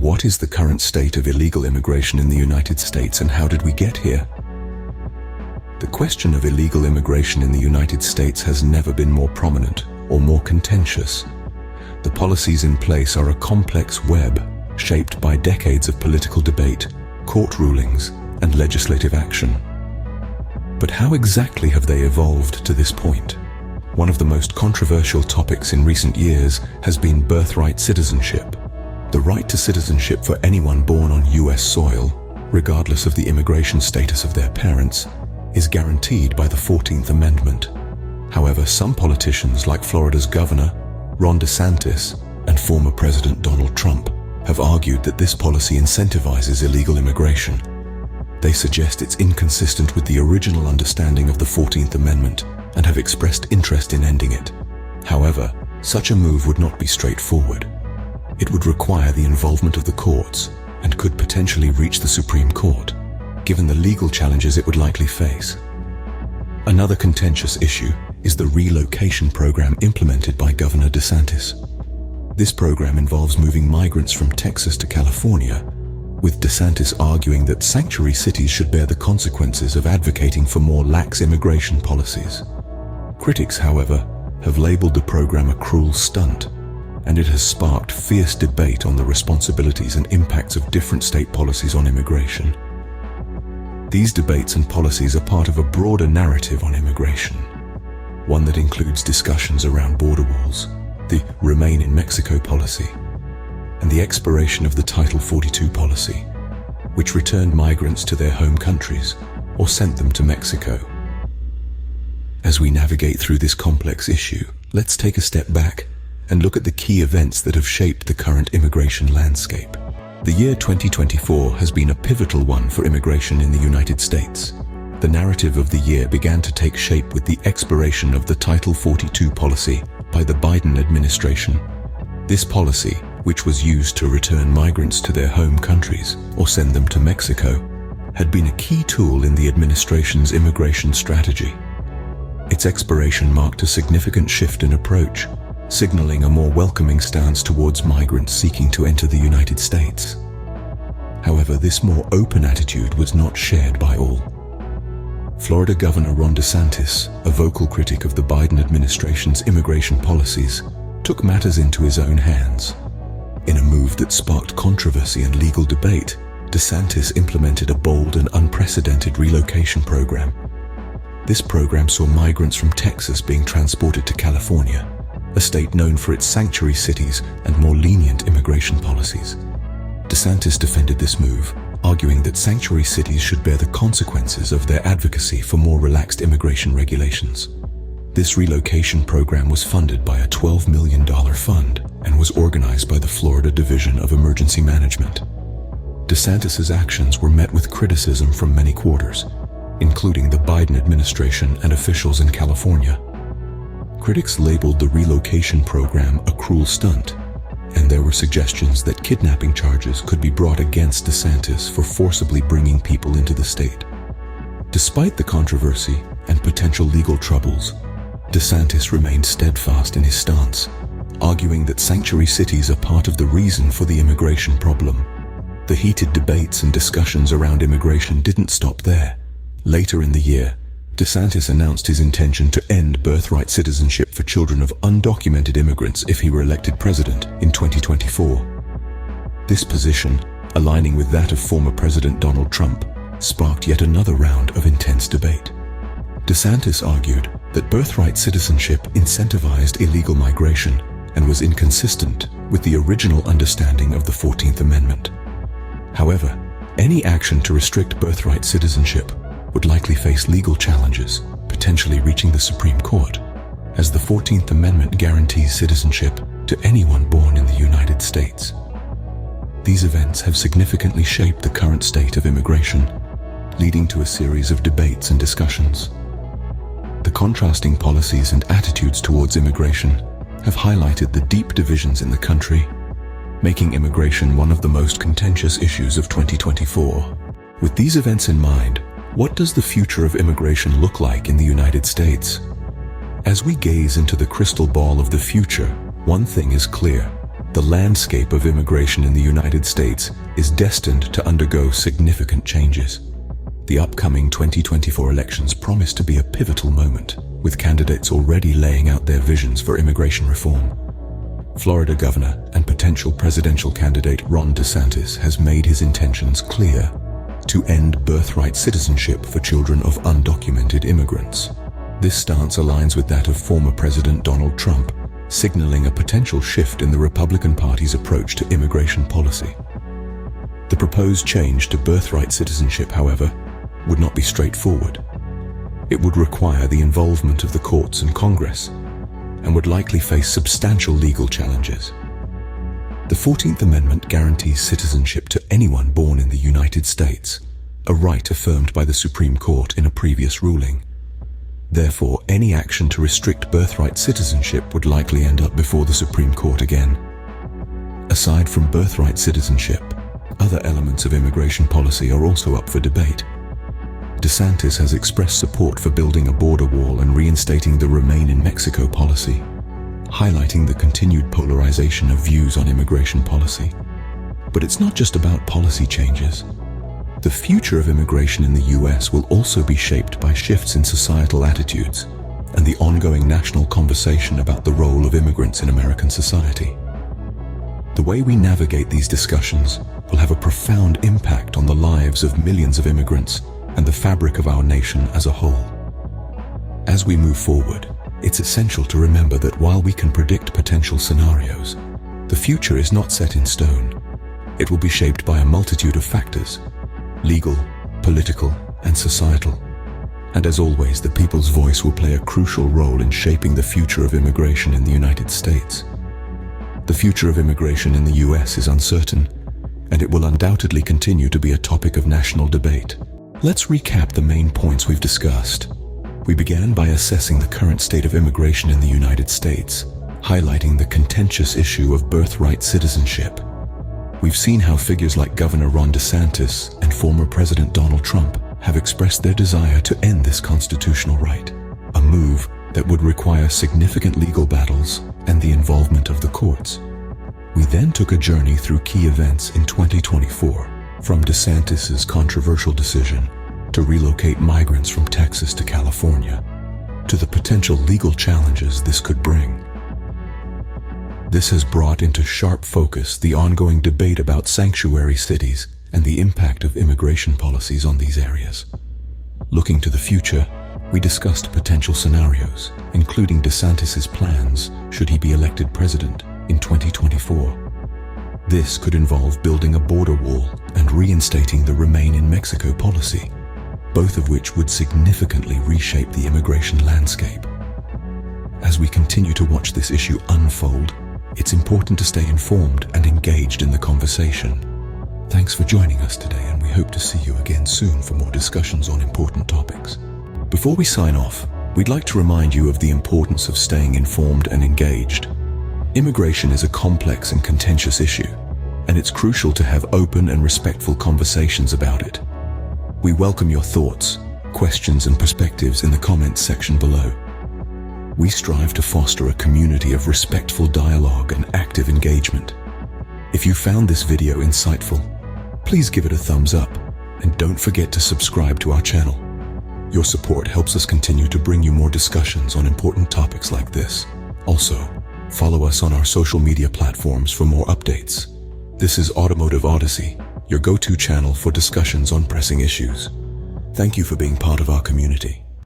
What is the current state of illegal immigration in the United States, and how did we get here? The question of illegal immigration in the United States has never been more prominent or more contentious. The policies in place are a complex web shaped by decades of political debate, court rulings, and legislative action. But how exactly have they evolved to this point? One of the most controversial topics in recent years has been birthright citizenship. The right to citizenship for anyone born on US soil, regardless of the immigration status of their parents, is guaranteed by the 14th Amendment. However, some politicians like Florida's Governor, Ron DeSantis, and former President Donald Trump have argued that this policy incentivizes illegal immigration. They suggest it's inconsistent with the original understanding of the 14th Amendment and have expressed interest in ending it. However, such a move would not be straightforward. It would require the involvement of the courts and could potentially reach the Supreme Court, given the legal challenges it would likely face. Another contentious issue is the relocation program implemented by Governor DeSantis. This program involves moving migrants from Texas to California, with DeSantis arguing that sanctuary cities should bear the consequences of advocating for more lax immigration policies. Critics, however, have labeled the program a cruel stunt, and it has sparked fierce debate on the responsibilities and impacts of different state policies on immigration. These debates and policies are part of a broader narrative on immigration, one that includes discussions around border walls, the Remain in Mexico policy, and the expiration of the Title 42 policy, which returned migrants to their home countries or sent them to Mexico. As we navigate through this complex issue, let's take a step back and look at the key events that have shaped the current immigration landscape. The year 2024 has been a pivotal one for immigration in the United States. The narrative of the year began to take shape with the expiration of the Title 42 policy by the Biden administration. This policy, which was used to return migrants to their home countries or send them to Mexico, had been a key tool in the administration's immigration strategy. Its expiration marked a significant shift in approach, signaling a more welcoming stance towards migrants seeking to enter the United States. However, this more open attitude was not shared by all. Florida Governor Ron DeSantis, a vocal critic of the Biden administration's immigration policies, took matters into his own hands. In a move that sparked controversy and legal debate, DeSantis implemented a bold and unprecedented relocation program. This program saw migrants from Texas being transported to California, a state known for its sanctuary cities and more lenient immigration policies. DeSantis defended this move, arguing that sanctuary cities should bear the consequences of their advocacy for more relaxed immigration regulations. This relocation program was funded by a $12 million fund and was organized by the Florida Division of Emergency Management. DeSantis's actions were met with criticism from many quarters, including the Biden administration and officials in California. Critics labeled the relocation program a cruel stunt, and there were suggestions that kidnapping charges could be brought against DeSantis for forcibly bringing people into the state. Despite the controversy and potential legal troubles, DeSantis remained steadfast in his stance, arguing that sanctuary cities are part of the reason for the immigration problem. The heated debates and discussions around immigration didn't stop there. Later in the year, DeSantis announced his intention to end birthright citizenship for children of undocumented immigrants if he were elected president in 2024. This position, aligning with that of former President Donald Trump, sparked yet another round of intense debate. DeSantis argued that birthright citizenship incentivized illegal migration and was inconsistent with the original understanding of the 14th Amendment. However, any action to restrict birthright citizenship would likely face legal challenges, potentially reaching the Supreme Court, as the 14th Amendment guarantees citizenship to anyone born in the United States. These events have significantly shaped the current state of immigration, leading to a series of debates and discussions. The contrasting policies and attitudes towards immigration have highlighted the deep divisions in the country, making immigration one of the most contentious issues of 2024. With these events in mind, what does the future of immigration look like in the United States? As we gaze into the crystal ball of the future, one thing is clear: the landscape of immigration in the United States is destined to undergo significant changes. The upcoming 2024 elections promise to be a pivotal moment, with candidates already laying out their visions for immigration reform. Florida Governor and potential presidential candidate Ron DeSantis has made his intentions clear: to end birthright citizenship for children of undocumented immigrants. This stance aligns with that of former President Donald Trump, signaling a potential shift in the Republican Party's approach to immigration policy. The proposed change to birthright citizenship, however, would not be straightforward. It would require the involvement of the courts and Congress, and would likely face substantial legal challenges. The 14th Amendment guarantees citizenship to anyone born in the United States, a right affirmed by the Supreme Court in a previous ruling. Therefore, any action to restrict birthright citizenship would likely end up before the Supreme Court again. Aside from birthright citizenship, other elements of immigration policy are also up for debate. DeSantis has expressed support for building a border wall and reinstating the Remain in Mexico policy, highlighting the continued polarization of views on immigration policy. But it's not just about policy changes. The future of immigration in the US will also be shaped by shifts in societal attitudes and the ongoing national conversation about the role of immigrants in American society. The way we navigate these discussions will have a profound impact on the lives of millions of immigrants and the fabric of our nation as a whole. As we move forward, it's essential to remember that while we can predict potential scenarios, the future is not set in stone. It will be shaped by a multitude of factors: legal, political, and societal. And as always, the people's voice will play a crucial role in shaping the future of immigration in the United States. The future of immigration in the US is uncertain, and it will undoubtedly continue to be a topic of national debate. Let's recap the main points we've discussed. We began by assessing the current state of immigration in the United States, highlighting the contentious issue of birthright citizenship. We've seen how figures like Governor Ron DeSantis and former President Donald Trump have expressed their desire to end this constitutional right, a move that would require significant legal battles and the involvement of the courts. We then took a journey through key events in 2024, from DeSantis's controversial decision to relocate migrants from Texas to California, to the potential legal challenges this could bring. This has brought into sharp focus the ongoing debate about sanctuary cities and the impact of immigration policies on these areas. Looking to the future, we discussed potential scenarios, including DeSantis's plans should he be elected president in 2024. This could involve building a border wall and reinstating the Remain in Mexico policy, both of which would significantly reshape the immigration landscape. As we continue to watch this issue unfold, it's important to stay informed and engaged in the conversation. Thanks for joining us today, and we hope to see you again soon for more discussions on important topics. Before we sign off, we'd like to remind you of the importance of staying informed and engaged. Immigration is a complex and contentious issue, and it's crucial to have open and respectful conversations about it. We welcome your thoughts, questions, and perspectives in the comments section below. We strive to foster a community of respectful dialogue and active engagement. If you found this video insightful, please give it a thumbs up, and don't forget to subscribe to our channel. Your support helps us continue to bring you more discussions on important topics like this. Also, follow us on our social media platforms for more updates. This is Automotive Odyssey, your go-to channel for discussions on pressing issues. Thank you for being part of our community.